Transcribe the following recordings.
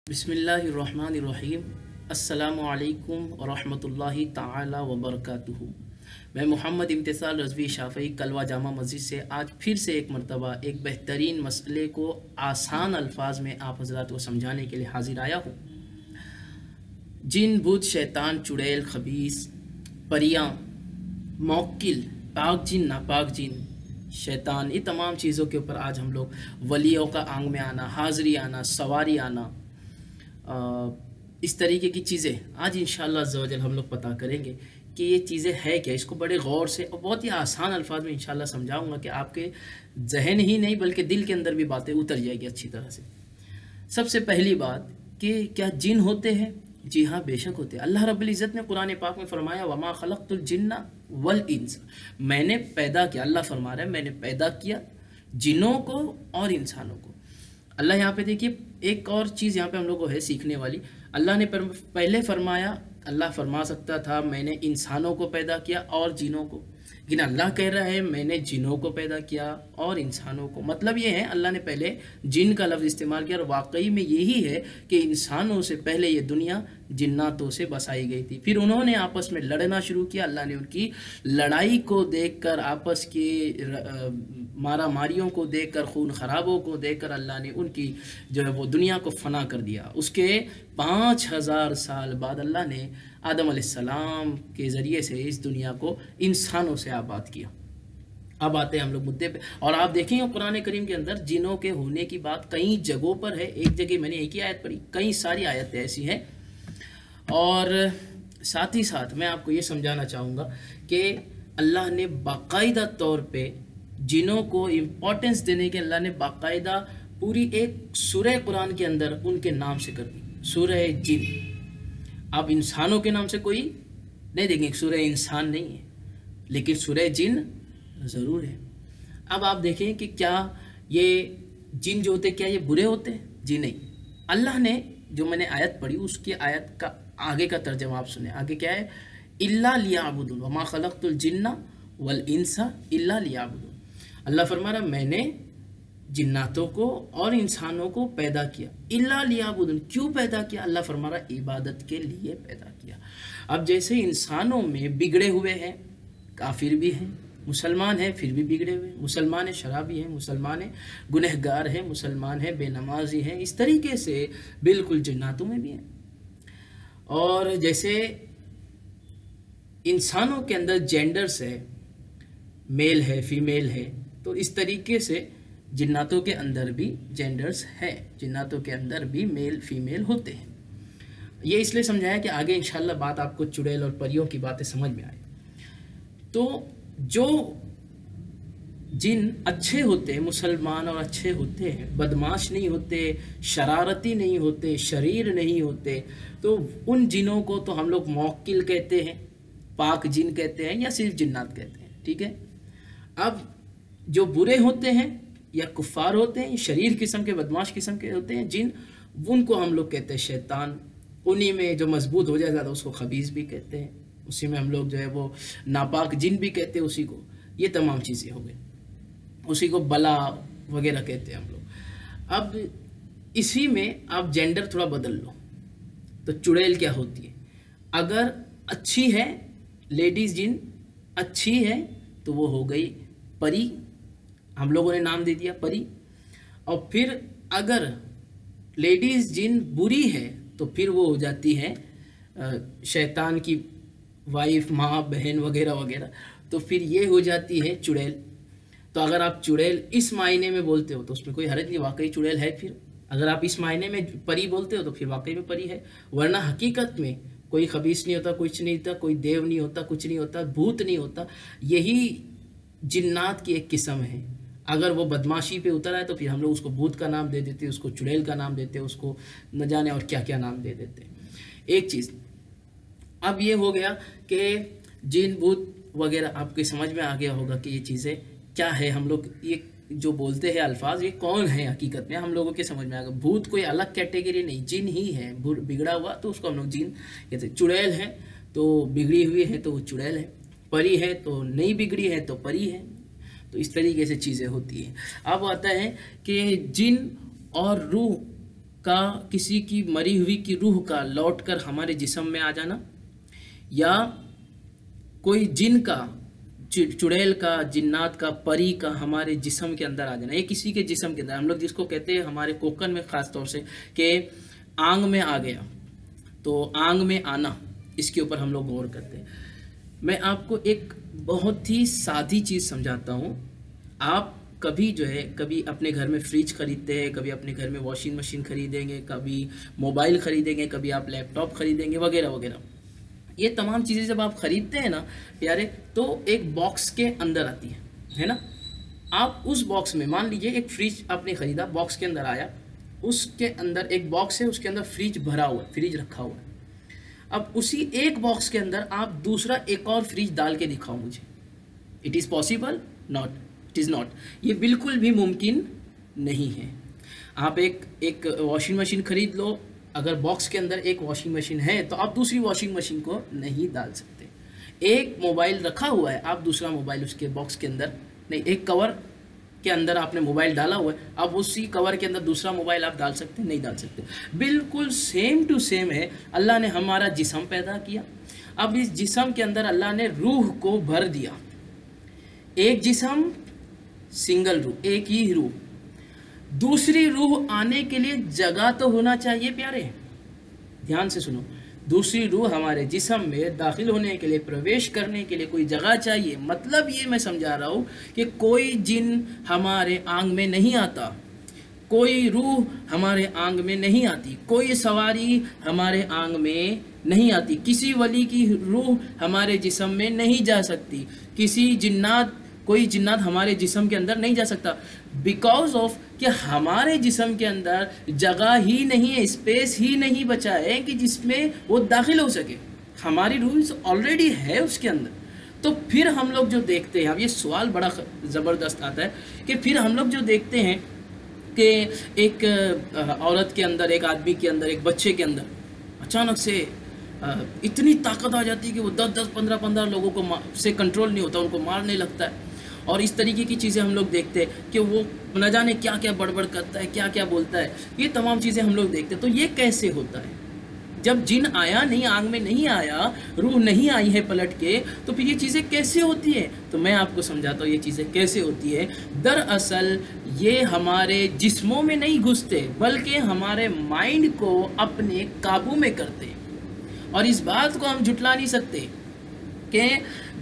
बिस्मिल्लाहिर्रहमानिर्रहीम। अस्सलामु अलैकुम वरहमतुल्लाहि ताला वबरकातुहू। मैं मोहम्मद इम्तिसाल रज़वी शाफ़ी कलवा जामा मस्जिद से आज फिर से एक मरतबा एक बेहतरीन मसले को आसान अल्फाज में आप हज़रात को समझाने के लिए हाजिर आया हूँ। जिन भूत शैतान चुड़ैल खबीस परियां मौक्किल पाक जिन नापाक जिन शैतान, ये तमाम चीज़ों के ऊपर आज हम लोग वलियों का आंग में आना, हाज़री आना, सवारी आना, इस तरीके की चीज़ें आज इंशाअल्लाह ज़वजल हम लोग पता करेंगे कि ये चीज़ें है क्या। इसको बड़े गौर से और बहुत ही आसान अल्फाज में इंशाअल्लाह समझाऊंगा कि आपके जहन ही नहीं बल्कि दिल के अंदर भी बातें उतर जाएगी अच्छी तरह से। सबसे पहली बात कि क्या जिन होते हैं? जी हाँ, बेशक होते हैं। अल्लाह रब्बुल इज़्ज़त ने कुरान पाक में फरमाया वमा खलक़तुल जिन्ना वल इंस, मैंने पैदा किया, अल्लाह फरमा रहा है मैंने पैदा किया जिनों को और इंसानों को। अल्लाह यहाँ पे देखिए एक और चीज़ यहाँ पे हम लोग को है सीखने वाली। अल्लाह ने पहले फरमाया, अल्लाह फरमा सकता था मैंने इंसानों को पैदा किया और जिनों को, लेकिन अल्लाह कह रहा है मैंने जिनों को पैदा किया और इंसानों को। मतलब ये है अल्लाह ने पहले जिन का लफ्ज़ इस्तेमाल किया और वाकई में यही है कि इंसानों से पहले ये दुनिया जिन्नातों से बसाई गई थी। फिर उन्होंने आपस में लड़ना शुरू किया। अल्लाह ने उनकी लड़ाई को देखकर, आपस की मारा मारियों को देखकर, खून खराबों को देखकर अल्लाह ने उनकी जो है वो दुनिया को फना कर दिया। उसके 5000 साल बाद अल्लाह ने आदम अलैहिस्सलाम के ज़रिए से इस दुनिया को इंसानों से आबाद किया। अब आते हैं हम लोग मुद्दे पे, और आप देखेंगे कुरान करीम के अंदर जिनों के होने की बात कई जगहों पर है। एक जगह मैंने एक ही आयत पढ़ी, कई सारी आयतें ऐसी हैं। और साथ ही साथ मैं आपको ये समझाना चाहूँगा कि अल्लाह ने बाकायदा तौर पे जिनों को इम्पोर्टेंस देने के अल्लाह ने बाकायदा पूरी एक सूरह कुरान के अंदर उनके नाम से कर दी, सूरह जिन। आप इंसानों के नाम से कोई नहीं देखेंगे, सूरह इंसान नहीं है, लेकिन सूरह जिन ज़रूर है। अब आप देखें कि क्या ये जिन जो होते क्या ये बुरे होते हैं? जी नहीं। अल्लाह ने जो मैंने आयत पढ़ी उसकी आयत का आगे का तर्जमा आप सुने। आगे क्या है? इल्ला लियाबुदून वमा खलक़तुल जिन्ना वल इंसा इल्ला लियाबुदून। अल्लाह फरमा रहा मैंने जिन्नातों को और इंसानों को पैदा किया, इल्ला लियाबुदून। क्यों पैदा किया? अल्लाह फरमा रहा इबादत के लिए पैदा किया। अब जैसे इंसानों में बिगड़े हुए हैं, काफिर भी हैं, मुसलमान हैं फिर भी बिगड़े हुए, मुसलमान है शराबी हैं, मुसलमान है गुनहगार है, मुसलमान है बेनमाजी हैं, इस तरीके से बिल्कुल जिन्नातों में भी हैं। और जैसे इंसानों के अंदर जेंडर्स है, मेल है फीमेल है, तो इस तरीके से जिन्नातों के अंदर भी जेंडर्स है, जिन्नातों के अंदर भी मेल फीमेल होते हैं। ये इसलिए समझाया कि आगे इंशाल्लाह बात आपको चुड़ैल और परियों की बातें समझ में आए। तो जो जिन अच्छे होते हैं, मुसलमान और अच्छे होते हैं, बदमाश नहीं होते, शरारती नहीं होते, शरीर नहीं होते, तो उन जिनों को तो हम लोग मौक्किल कहते हैं, पाक जिन कहते हैं या सिर्फ जिन्नात कहते हैं। ठीक है। अब जो बुरे होते हैं या कुफ़ार होते हैं, शरीर किस्म के बदमाश किस्म के होते हैं जिन, उनको हम लोग कहते हैं शैतान। उन्हीं में जो मजबूत हो जाए ज़्यादा उसको खबीस भी कहते हैं, उसी में हम लोग जो है वो नापाक जिन भी कहते हैं उसी को। ये तमाम चीज़ें हो गई, उसी को बला वगैरह कहते हैं हम लोग। अब इसी में आप जेंडर थोड़ा बदल लो तो चुड़ैल क्या होती है? अगर अच्छी है लेडीज़ जिन अच्छी है तो वो हो गई परी, हम लोगों ने नाम दे दिया परी। और फिर अगर लेडीज़ जिन बुरी है तो फिर वो हो जाती है शैतान की वाइफ, माँ, बहन वगैरह वगैरह, तो फिर ये हो जाती है चुड़ैल। तो अगर आप चुड़ैल इस मायने में बोलते हो तो उसमें कोई हर्ज नहीं, वाकई चुड़ैल है। फिर अगर आप इस मायने में परी बोलते हो तो फिर वाकई में परी है, वरना हकीकत में कोई खबीस नहीं होता, कुछ नहीं होता, कोई देव नहीं होता, कुछ नहीं होता, भूत नहीं होता। यही जिन्नात की एक किस्म है। अगर वो बदमाशी पे उतर आए तो फिर हम लोग उसको भूत का नाम दे देते, उसको चुड़ैल का नाम देते, उसको न जाने और क्या क्या नाम दे देते। एक चीज़ अब ये हो गया कि जिन भूत वगैरह आपके समझ में आ गया होगा कि ये चीज़ें क्या है। हम लोग ये जो बोलते हैं अल्फाज, ये कौन है हकीकत में, हम लोगों के समझ में आ गया। भूत कोई अलग कैटेगरी नहीं, जिन ही है। बिगड़ा हुआ तो उसको हम लोग जिन कहते। चुड़ैल है तो बिगड़ी हुई है तो वो चुड़ैल है, परी है तो नहीं बिगड़ी है तो परी है। तो इस तरीके से चीज़ें होती हैं। अब आता है कि जिन और रूह का, किसी की मरी हुई की रूह का लौट कर हमारे जिस्म में आ जाना, या कोई जिन का, चुड़ैल का, जिन्नात का, परी का हमारे जिस्म के अंदर आ जाना। ये किसी के जिस्म के अंदर, हम लोग जिसको कहते हैं हमारे कोकन में ख़ास तौर से कि आंग में आ गया, तो आंग में आना, इसके ऊपर हम लोग गौर करते हैं। मैं आपको एक बहुत ही सादी चीज़ समझाता हूँ। आप कभी जो है, कभी अपने घर में फ्रिज खरीदते हैं, कभी अपने घर में वॉशिंग मशीन खरीदेंगे, कभी मोबाइल खरीदेंगे, कभी आप लैपटॉप खरीदेंगे, वगैरह वगैरह। ये तमाम चीज़ें जब आप ख़रीदते हैं ना प्यारे, तो एक बॉक्स के अंदर आती है ना। आप उस बॉक्स में, मान लीजिए एक फ्रिज आपने ख़रीदा, बॉक्स के अंदर आया, उसके अंदर एक बॉक्स है, उसके अंदर फ्रिज भरा हुआ है, फ्रिज रखा हुआ है। अब उसी एक बॉक्स के अंदर आप दूसरा एक और फ्रिज डाल के दिखाओ मुझे। It is possible? Not, it is not. ये बिल्कुल भी मुमकिन नहीं है। आप एक वॉशिंग मशीन खरीद लो, अगर बॉक्स के अंदर एक वॉशिंग मशीन है तो आप दूसरी वॉशिंग मशीन को नहीं डाल सकते। एक मोबाइल रखा हुआ है, आप दूसरा मोबाइल उसके बॉक्स के अंदर नहीं, एक कवर के अंदर आपने मोबाइल डाला हुआ है, अब उसी कवर के अंदर दूसरा मोबाइल आप डाल सकते हैं? नहीं डाल सकते। बिल्कुल सेम टू सेम है। अल्लाह ने हमारा जिस्म पैदा किया, अब इस जिस्म के अंदर अल्लाह ने रूह को भर दिया। एक जिस्म, सिंगल रूह, एक ही रूह। दूसरी रूह आने के लिए जगह तो होना चाहिए प्यारे, ध्यान से सुनो। दूसरी रूह हमारे जिस्म में दाखिल होने के लिए, प्रवेश करने के लिए कोई जगह चाहिए। मतलब ये मैं समझा रहा हूँ कि कोई जिन हमारे आंग में नहीं आता, कोई रूह हमारे आंग में नहीं आती, कोई सवारी हमारे आंग में नहीं आती, किसी वली की रूह हमारे जिस्म में नहीं जा सकती, कोई जिन्नात हमारे जिस्म के अंदर नहीं जा सकता, बिकॉज ऑफ कि हमारे जिस्म के अंदर जगह ही नहीं है, स्पेस ही नहीं बचा है कि जिसमें वो दाखिल हो सके। हमारी रूह ऑलरेडी है उसके अंदर। तो फिर हम लोग जो देखते हैं, अब ये सवाल बड़ा ज़बरदस्त आता है कि फिर हम लोग जो देखते हैं कि एक औरत के अंदर, एक आदमी के अंदर, एक बच्चे के अंदर अचानक से इतनी ताकत आ जाती है कि वो 10-10, 15-15 लोगों को से कंट्रोल नहीं होता, उनको मारने लगता है। और इस तरीके की चीज़ें हम लोग देखते हैं कि वो न जाने क्या क्या बड़बड़ करता है, क्या क्या बोलता है, ये तमाम चीज़ें हम लोग देखते हैं। तो ये कैसे होता है? जब जिन आया नहीं, आंग में नहीं आया, रूह नहीं आई है पलट के, तो फिर ये चीज़ें कैसे होती है? तो मैं आपको समझाता हूँ ये चीज़ें कैसे होती है। दरअसल ये हमारे जिस्मों में नहीं घुसते, बल्कि हमारे माइंड को अपने काबू में करते हैं। और इस बात को हम झुटला नहीं सकते कि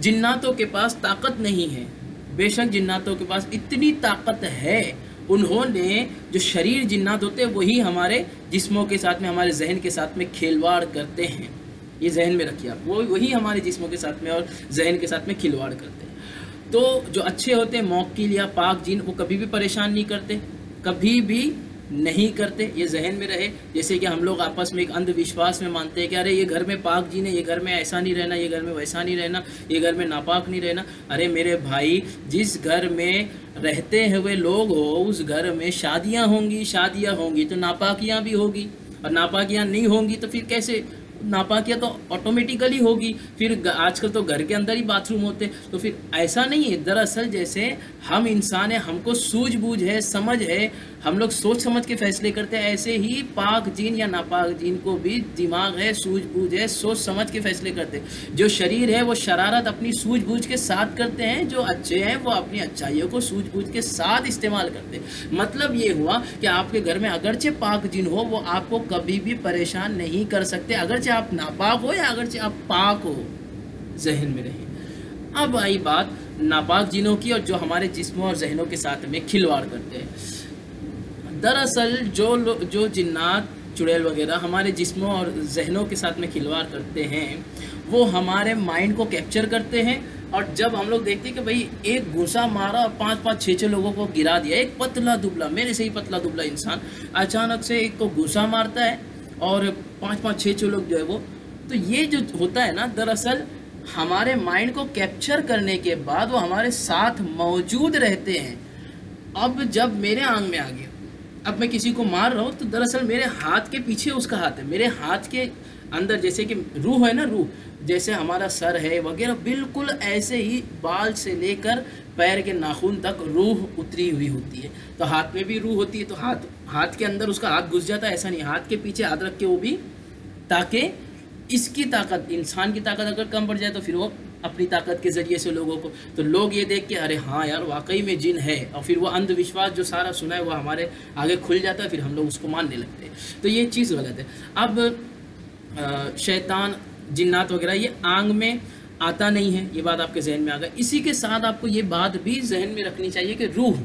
जिन्नातों के पास ताकत नहीं है। बेशक जिन्नातों के पास इतनी ताकत है, उन्होंने जो शरीर जिन्नात होते हैं वही हमारे जिस्मों के साथ में, हमारे जहन के साथ में खिलवाड़ करते हैं। ये जहन में रखिए आप, वही हमारे जिस्मों के साथ में और जहन के साथ में खिलवाड़ करते हैं। तो जो अच्छे होते हैं, मौक्किल या पाक जिन, वो कभी भी परेशान नहीं करते, कभी भी नहीं करते। ये जहन में रहे। जैसे कि हम लोग आपस में एक अंधविश्वास में मानते हैं कि अरे ये घर में पाक जिन है, ये घर में ऐसा नहीं रहना, ये घर में वैसा नहीं रहना, ये घर में नापाक नहीं रहना। अरे मेरे भाई, जिस घर में रहते हुए लोग हो, उस घर में शादियां होंगी तो नापाकियां भी होगी, और नापाकियां नहीं होंगी तो फिर कैसे? नापाकिया तो ऑटोमेटिकली होगी। फिर आजकल तो घर के अंदर ही बाथरूम होते, तो फिर ऐसा नहीं है। दरअसल जैसे हम इंसान हैं, हमको सूझबूझ है, समझ है, हम लोग सोच समझ के फैसले करते हैं, ऐसे ही पाक जिन या नापाक जिन को भी दिमाग है, सूझबूझ है, सोच समझ के फैसले करते हैं। जो शरीर है वो शरारत अपनी सूझबूझ के साथ करते हैं, जो अच्छे हैं वो अपनी अच्छाइयों को सूझबूझ के साथ इस्तेमाल करते हैं। मतलब ये हुआ कि आपके घर में अगरचे पाक जिन हो, वो आपको कभी भी परेशान नहीं कर सकते, अगरचे आप नापाक हो या अगरचे आप पाक हो। जहन में रहे। अब आई बात नापाक जिनों की, और जो हमारे जिस्मों और जहनों के साथ में खिलवाड़ करते हैं। दरअसल जो जिन्नात, चुड़ैल वगैरह हमारे जिस्मों और जहनों के साथ में खिलवाड़ करते हैं, वो हमारे माइंड को कैप्चर करते हैं। और जब हम लोग देखते हैं कि भाई एक घुसा मारा और 5-5, 6-6 लोगों को गिरा दिया, एक पतला दुबला, मेरे से ही पतला दुबला इंसान अचानक से एक को घुसा मारता है और 5-5, 6-6 लोग जो है वो, तो ये जो होता है ना, दरअसल हमारे माइंड को कैप्चर करने के बाद वो हमारे साथ मौजूद रहते हैं। अब जब मेरे आंग में आ गया, अब मैं किसी को मार रहा हूँ, तो दरअसल मेरे हाथ के पीछे उसका हाथ है, मेरे हाथ के अंदर जैसे कि रूह है ना, रूह जैसे हमारा सर है वगैरह, बिल्कुल ऐसे ही बाल से लेकर पैर के नाखून तक रूह उतरी हुई होती है। तो हाथ में भी रूह होती है, तो हाथ हाथ के अंदर उसका हाथ घुस जाता है, ऐसा नहीं, हाथ के पीछे हाथ रख के वो भी, ताकि इसकी ताकत, इंसान की ताकत अगर कम पड़ जाए तो फिर वो अपनी ताकत के ज़रिए से लोगों को, तो लोग ये देख के अरे हाँ यार वाकई में जिन है, और फिर वो अंधविश्वास जो सारा सुना है वो हमारे आगे खुल जाता है, फिर हम लोग उसको मानने लगते हैं। तो ये चीज़ गलत है। अब शैतान, जिन्नात वगैरह ये आंग में आता नहीं है, ये बात आपके जहन में आ गई। इसी के साथ आपको ये बात भी जहन में रखनी चाहिए कि रूह,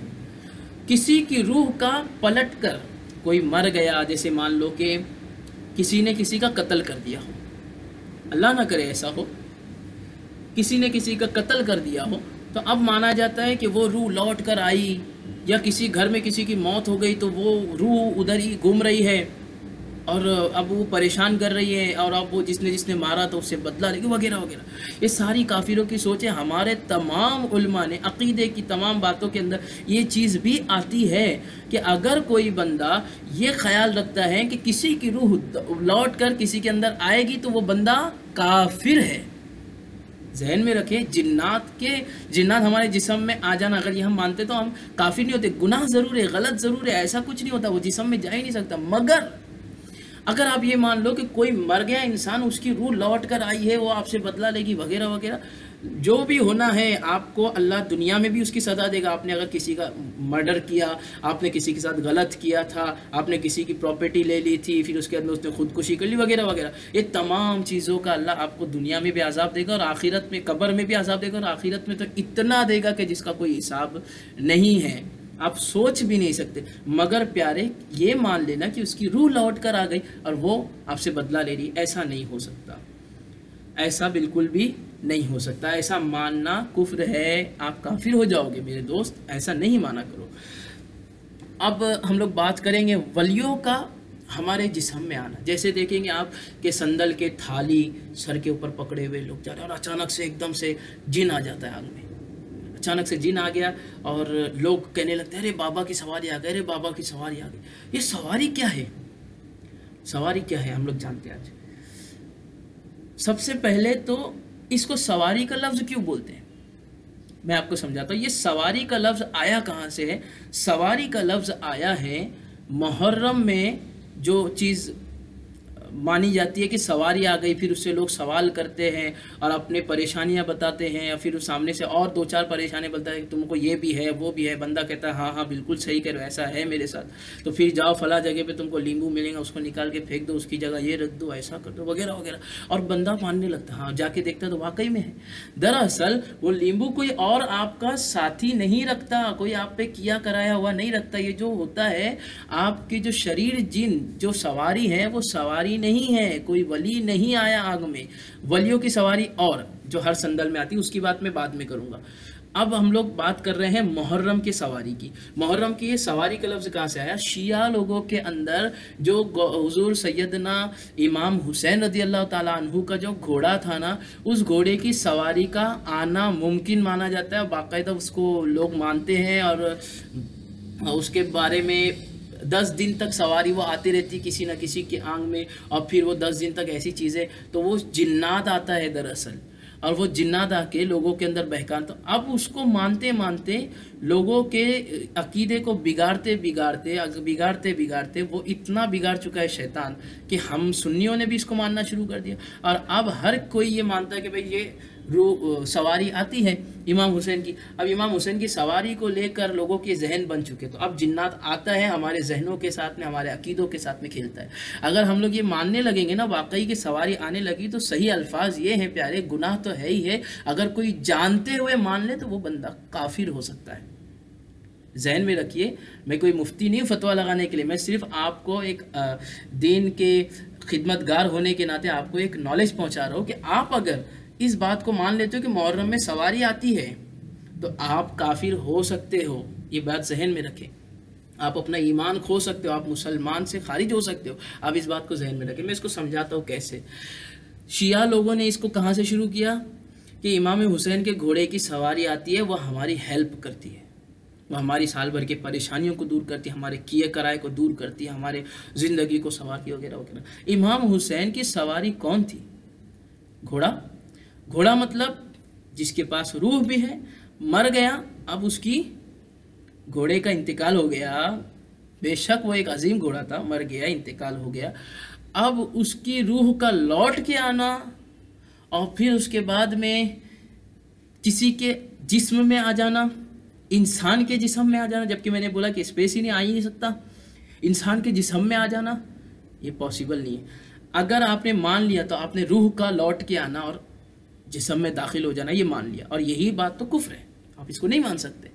किसी की रूह का पलट कर कोई मर गया, जैसे मान लो कि किसी ने किसी का कत्ल कर दिया हो, अल्लाह ना करे ऐसा हो, किसी ने किसी का कत्ल कर दिया हो, तो अब माना जाता है कि वो रूह लौट कर आई, या किसी घर में किसी की मौत हो गई तो वो रूह उधर ही घूम रही है और अब वो परेशान कर रही है, और अब वो जिसने मारा तो उससे बदला लेगी वगैरह वगैरह। ये सारी काफिरों की सोच है। हमारे तमाम उलमा ने अकीदे की तमाम बातों के अंदर ये चीज़ भी आती है कि अगर कोई बंदा ये ख्याल रखता है कि किसी की रूह लौट कर किसी के अंदर आएगी तो वो बंदा काफिर है। जहन में रखें, जिन्नात हमारे जिस्म में आ जाना, अगर ये हम मानते तो हम काफिर नहीं होते। गुनाह ज़रूर है, गलत ज़रूर है, ऐसा कुछ नहीं होता, वो जिस्म में जा ही नहीं सकता। मगर अगर आप ये मान लो कि कोई मर गया इंसान, उसकी रूह लौट कर आई है, वो आपसे बदला लेगी वगैरह वगैरह, जो भी होना है आपको अल्लाह दुनिया में भी उसकी सज़ा देगा। आपने अगर किसी का मर्डर किया, आपने किसी के साथ गलत किया था, आपने किसी की प्रॉपर्टी ले ली थी, फिर उसके अंदर उसने खुदकुशी कर ली वगैरह वगैरह, ये तमाम चीज़ों का अल्लाह आपको दुनिया में भी अजाब देगा और आखिरत में, कब्र में भी अजाब देगा, और आखिरत में तो इतना देगा कि जिसका कोई हिसाब नहीं है, आप सोच भी नहीं सकते। मगर प्यारे, ये मान लेना कि उसकी रूह लौट कर आ गई और वो आपसे बदला ले रही, ऐसा नहीं हो सकता, ऐसा बिल्कुल भी नहीं हो सकता। ऐसा मानना कुफ्र है, आप काफिर हो जाओगे मेरे दोस्त, ऐसा नहीं माना करो। अब हम लोग बात करेंगे वलियों का हमारे जिस्म में आना। जैसे देखेंगे आप कि संदल के थाली सर के ऊपर पकड़े हुए लोग जा रहे हैं और अचानक से एकदम से जिन आ जाता है आग में, अचानक से जिन आ गया और लोग कहने लगते हैं अरे बाबा की सवारी आ गई, अरे बाबा की सवारी आ गई। ये सवारी क्या है? सवारी क्या है हम लोग जानते हैं आज। सबसे पहले तो इसको सवारी का लफ्ज़ क्यों बोलते हैं, मैं आपको समझाता हूँ। ये सवारी का लफ्ज़ आया कहाँ से है? सवारी का लफ्ज़ आया है मुहर्रम में, जो चीज़ मानी जाती है कि सवारी आ गई, फिर उससे लोग सवाल करते हैं और अपने परेशानियां बताते हैं, या फिर उस सामने से और दो चार परेशानियां बताते हैं कि तुमको ये भी है वो भी है। बंदा कहता है हाँ हाँ बिल्कुल सही कह रहे हो, ऐसा है मेरे साथ, तो फिर जाओ फला जगह पे तुमको नींबू मिलेगा, उसको निकाल के फेंक दो, उसकी जगह ये रख दो, ऐसा कर दो वगैरह वगैरह, और बंदा मानने लगता है। हाँ, जाके देखता तो वाकई में है। दरअसल वो नींबू कोई और आपका साथी नहीं रखता, कोई आप पे किया कराया हुआ नहीं रखता। ये जो होता है आपकी जो शरीर जिन जो सवारी है वो सवारी नहीं है, कोई वली नहीं आया आग में। वलियों की सवारी और जो हर संदल में आती है उसकी बात मैं बाद में करूंगा। अब हम लोग बात कर रहे हैं मुहर्रम की सवारी की। मुहर्रम की ये सवारी का लफ्ज़ कहाँ से आया? शिया लोगों के अंदर जो हुजूर सैयदना इमाम हुसैन रज़ी अल्लाह ताला अन्हु का जो घोड़ा था ना, उस घोड़े की सवारी का आना मुमकिन माना जाता है, बाकायदा उसको लोग मानते हैं, और उसके बारे में 10 दिन तक सवारी वो आती रहती किसी न किसी के आंग में, और फिर वो 10 दिन तक ऐसी चीज़ें, तो वो जिन्नात आता है दरअसल, और वो जिन्नात आके लोगों के अंदर बहकान। तो अब उसको मानते मानते लोगों के अकीदे को बिगाड़ते बिगाड़ते वो इतना बिगाड़ चुका है शैतान कि हम सुन्नियों ने भी इसको मानना शुरू कर दिया, और अब हर कोई ये मानता है कि भाई ये सवारी आती है इमाम हुसैन की। अब इमाम हुसैन की सवारी को लेकर लोगों के जहन बन चुके, तो अब जिन्नात आता है हमारे जहनों के साथ में, हमारे अकीदों के साथ में खेलता है। अगर हम लोग ये मानने लगेंगे ना वाकई की सवारी आने लगी, तो सही अल्फाज ये हैं प्यारे, गुनाह तो है ही है, अगर कोई जानते हुए मान ले तो वो बंदा काफिर हो सकता है। जहन में रखिए, मैं कोई मुफ्ती नहीं हूँ फतवा लगाने के लिए, मैं सिर्फ आपको एक दीन के खिदमतगार होने के नाते आपको एक नॉलेज पहुँचा रहा हूँ कि आप अगर इस बात को मान लेते हो कि मुहर्रम में सवारी आती है तो आप काफिर हो सकते हो। ये बात जहन में रखें, आप अपना ईमान खो सकते हो, आप मुसलमान से खारिज हो सकते हो। आप इस बात को जहन में रखें। मैं इसको समझाता हूँ कैसे। शिया लोगों ने इसको कहाँ से शुरू किया कि इमाम हुसैन के घोड़े की सवारी आती है, वह हमारी हेल्प करती है, वह हमारी साल भर की परेशानियों को दूर करती है, हमारे किए कराए को दूर करती है, हमारे ज़िंदगी को संवारती वगैरह वगैरह। इमाम हुसैन की सवारी कौन थी? घोड़ा। घोड़ा मतलब जिसके पास रूह भी है, मर गया, अब उसकी घोड़े का इंतकाल हो गया, बेशक वो एक अजीम घोड़ा था, मर गया, इंतकाल हो गया। अब उसकी रूह का लौट के आना और फिर उसके बाद में किसी के जिस्म में आ जाना, इंसान के जिस्म में आ जाना, जबकि मैंने बोला कि स्पेस ही नहीं आ ही नहीं सकता, इंसान के जिस्म में आ जाना ये पॉसिबल नहीं है। अगर आपने मान लिया तो आपने रूह का लौट के आना और जिस्म में दाखिल हो जाना ये मान लिया, और यही बात तो कुफ्र है, आप इसको नहीं मान सकते।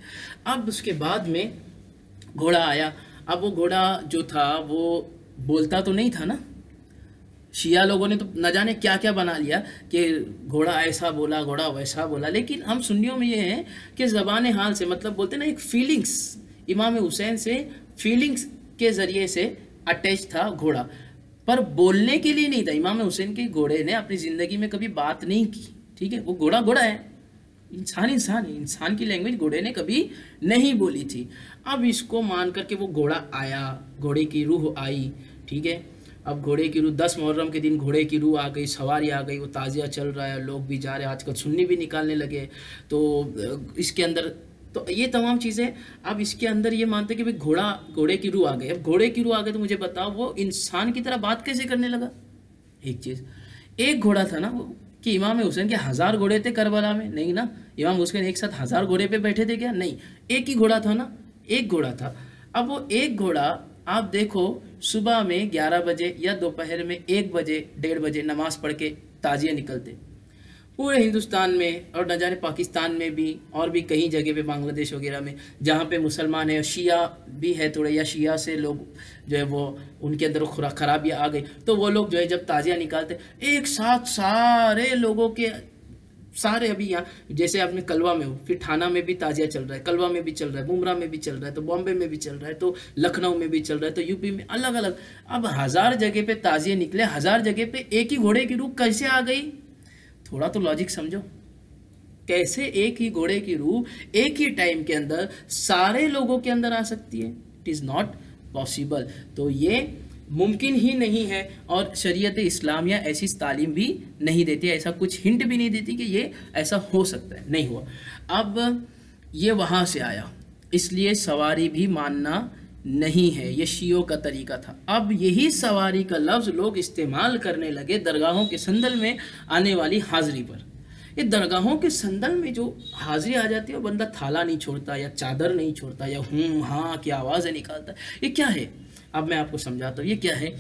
अब उसके बाद में घोड़ा आया। अब वो घोड़ा जो था वो बोलता तो नहीं था ना, शिया लोगों ने तो न जाने क्या क्या बना लिया कि घोड़ा ऐसा बोला, घोड़ा वैसा बोला, लेकिन हम सुन्नियों में ये है कि ज़बान हाल से, मतलब बोलते ना एक फीलिंग्स, इमाम हुसैन से फीलिंग्स के ज़रिए से अटैच था घोड़ा, पर बोलने के लिए नहीं था। इमाम हुसैन के घोड़े ने अपनी ज़िंदगी में कभी बात नहीं की, ठीक है, वो घोड़ा घोड़ा है, इंसान इंसान है, इंसान की लैंग्वेज घोड़े ने कभी नहीं बोली थी। अब इसको मान करके वो घोड़ा आया, घोड़े की रूह आई, ठीक है। अब घोड़े की रूह 10 मुहर्रम के दिन घोड़े की रूह आ गई, सवारी आ गई, वो ताज़िया चल रहा है, लोग भी जा रहे हैं, आजकल सुन्नी भी निकालने लगे। तो इसके अंदर तो ये तमाम चीज़ें, अब इसके अंदर ये मानते कि भाई घोड़े की रूह आ गई। अब घोड़े की रूह आ गई तो मुझे बताओ वो इंसान की तरह बात कैसे करने लगा। एक चीज़, एक घोड़ा था ना वो, कि इमाम हुसैन के 1000 घोड़े थे करबला में, नहीं ना, इमाम हुसैन एक साथ 1000 घोड़े पे बैठे थे क्या, नहीं, एक ही घोड़ा था ना, एक घोड़ा था। अब वो एक घोड़ा आप देखो सुबह में 11 बजे या दोपहर में 1 बजे 1:30 बजे नमाज पढ़ के ताजिए निकलते पूरे हिंदुस्तान में, और न जाने पाकिस्तान में भी और भी कई जगह पे, बांग्लादेश वगैरह में जहाँ पे मुसलमान है, शिया भी है थोड़े, या शिया से लोग जो है वो उनके अंदर खराबियाँ आ गई, तो वो लोग जो है जब ताजिया निकालते एक साथ सारे लोगों के सारे, अभी यहाँ जैसे आपने कलवा में हो, फिर थाना में भी ताजिया चल रहा है, कलवा में भी चल रहा है, बुमरा में भी चल रहा है, तो बॉम्बे में भी चल रहा है, तो लखनऊ में भी चल रहा है, तो यूपी में अलग अलग। अब 1000 जगह पे ताजिए निकले, 1000 जगह पे एक ही घोड़े की रूह कैसे आ गई, थोड़ा तो लॉजिक समझो। कैसे एक ही घोड़े की रूह एक ही टाइम के अंदर सारे लोगों के अंदर आ सकती है, इट इज़ नॉट पॉसिबल। तो ये मुमकिन ही नहीं है, और शरीयत इस्लामिया ऐसी तालीम भी नहीं देती, ऐसा कुछ हिंट भी नहीं देती कि ये ऐसा हो सकता है, नहीं हुआ। अब ये वहाँ से आया, इसलिए सवारी भी मानना नहीं है, ये शियों का तरीका था। अब यही सवारी का लफ्ज़ लोग इस्तेमाल करने लगे दरगाहों के संदल में आने वाली हाज़री पर। ये दरगाहों के संदल में जो हाज़री आ जाती है वो बंदा थाला नहीं छोड़ता, या चादर नहीं छोड़ता, या हाँ की आवाज़ें निकालता, ये क्या है। अब मैं आपको समझाता हूँ ये क्या है।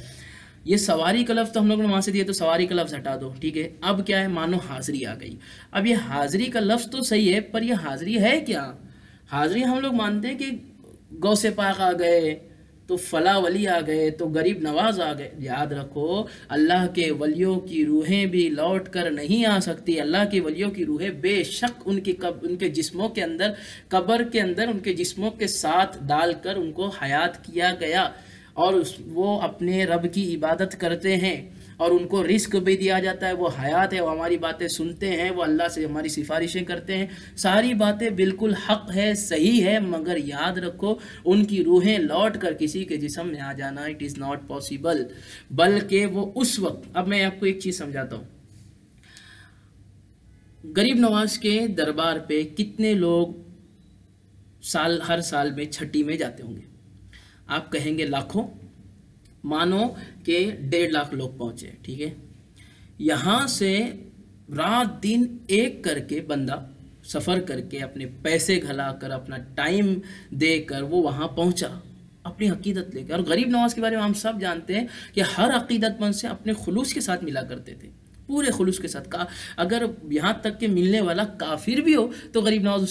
ये सवारी का लफ्ज़ तो हम लोगों ने वहाँ से दिया, तो सवारी का लफ्ज़ हटा दो, ठीक है। अब क्या है, मानो हाज़री आ गई। अब ये हाज़री का लफ्ज़ तो सही है, पर ये हाज़री है क्या। हाज़री हम लोग मानते हैं कि गौसे पाक आ गए, तो फला वली आ गए, तो गरीब नवाज आ गए। याद रखो अल्लाह के वलियों की रूहें भी लौट कर नहीं आ सकती। अल्लाह के वलियों की रूहें बेशक उनके जिस्मों के अंदर, कब्र के अंदर उनके जिस्मों के साथ डालकर उनको हयात किया गया, और वो अपने रब की इबादत करते हैं, और उनको रिस्क भी दिया जाता है, वो हयात है, वो हमारी बातें सुनते हैं, वो अल्लाह से हमारी सिफारिशें करते हैं, सारी बातें बिल्कुल हक है, सही है। मगर याद रखो उनकी रूहें लौट कर किसी के जिस्म में आ जाना इट इज़ नॉट पॉसिबल, बल्कि वो उस वक्त, अब मैं आपको एक चीज़ समझाता हूँ। गरीब नवाज के दरबार पे कितने लोग हर साल में छठी में जाते होंगे, आप कहेंगे लाखों, मानो कि 1.5 लाख लोग पहुँचे, ठीक है। यहाँ से रात दिन एक करके बंदा सफ़र करके अपने पैसे घलाकर अपना टाइम देकर वो वहाँ पहुँचा अपनी अकीदत लेकर। और गरीब नवाज के बारे में हम सब जानते हैं कि हर अकीदतमंद से अपने खुलूस के साथ मिला करते थे, पूरे खुलूस के साथ। अगर यहाँ तक के मिलने वाला काफिर भी हो तो गरीब नवाज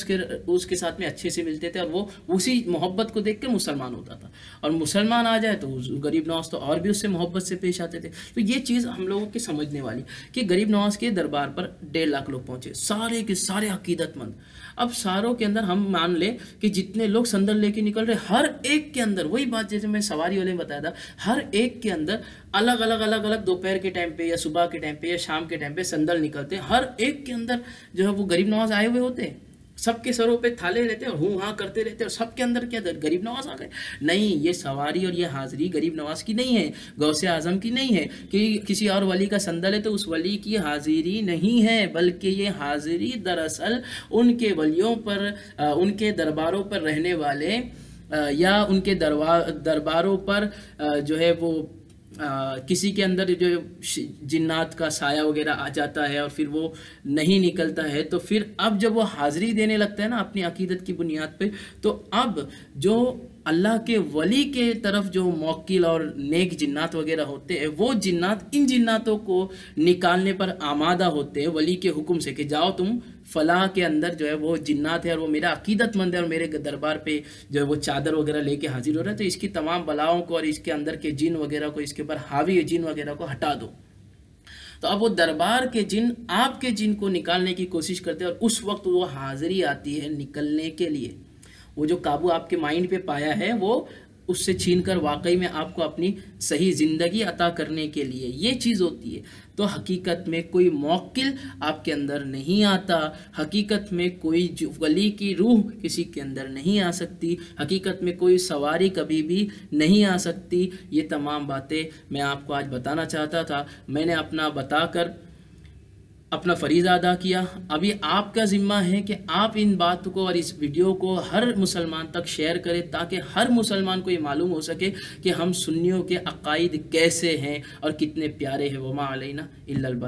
उसके साथ में अच्छे से मिलते थे, और वो उसी मोहब्बत को देख कर मुसलमान होता था। और मुसलमान आ जाए तो गरीब नवाज तो और भी उससे मोहब्बत से पेश आते थे। तो ये चीज़ हम लोगों के समझने वाली कि गरीब नवाज के दरबार पर 1.5 लाख लोग पहुँचे, सारे के सारे अकीदतमंद। अब सारों के अंदर हम मान ले कि जितने लोग संदल लेके निकल रहे, हर एक के अंदर वही बात जैसे मैं सवारी वाले में बताया था, हर एक के अंदर अलग अलग दोपहर के टाइम पे या सुबह के टाइम पे या शाम के टाइम पे संदल निकलते हैं। हर एक के अंदर जो है वो गरीब नवाज आए हुए होते हैं, सबके सरों पे थाले रहते हैं और हूँ हाँ करते रहते हैं, और सबके अंदर क्या गरीब नवाज आ गए। नहीं, ये सवारी और ये हाज़री गरीब नवाज की नहीं है, गौसे आज़म की नहीं है कि किसी और वली का संदल है तो उस वली की हाज़िरी नहीं है, बल्कि ये हाज़िरी दरअसल उनके वलियों पर, उनके दरबारों पर रहने वाले या उनके दरबारों पर जो है वो किसी के अंदर जो जिन्नात का साया वगैरह आ जाता है और फिर वो नहीं निकलता है, तो फिर अब जब वो हाज़िरी देने लगता है ना अपनी अकीदत की बुनियाद पे, तो अब जो अल्लाह के वली के तरफ जो मौक्किल और नेक जिन्नात वगैरह होते हैं, वो जिन्नात इन जिन्नातों को निकालने पर आमादा होते हैं वली के हुक्म से कि जाओ तुम फलाह के अंदर जो है वो जिन्नात है और वो मेरा अकीदतमंद है और मेरे दरबार पे जो है वो चादर वगैरह लेके हाजिर हो रहा है, तो इसकी तमाम बलाओं को और इसके अंदर के जिन वगैरह को, इसके ऊपर हावी जिन वगैरह को हटा दो। तो अब वो दरबार के जिन आपके जिन को निकालने की कोशिश करते हैं और उस वक्त वो हाजिरी आती है निकलने के लिए। वो जो काबू आपके माइंड पे पाया है वो उससे छीनकर वाकई में आपको अपनी सही ज़िंदगी अता करने के लिए ये चीज़ होती है। तो हकीकत में कोई मौक्किल आपके अंदर नहीं आता, हकीकत में कोई वली की रूह किसी के अंदर नहीं आ सकती, हकीकत में कोई सवारी कभी भी नहीं आ सकती। ये तमाम बातें मैं आपको आज बताना चाहता था। मैंने अपना बताकर अपना फ़रीज़ा अदा किया। अभी आपका ज़िम्मा है कि आप इन बात को और इस वीडियो को हर मुसलमान तक शेयर करें ताकि हर मुसलमान को ये मालूम हो सके कि हम सुन्नियों के अकायद कैसे हैं और कितने प्यारे हैं। वमा अलैना इल्लल बलाग।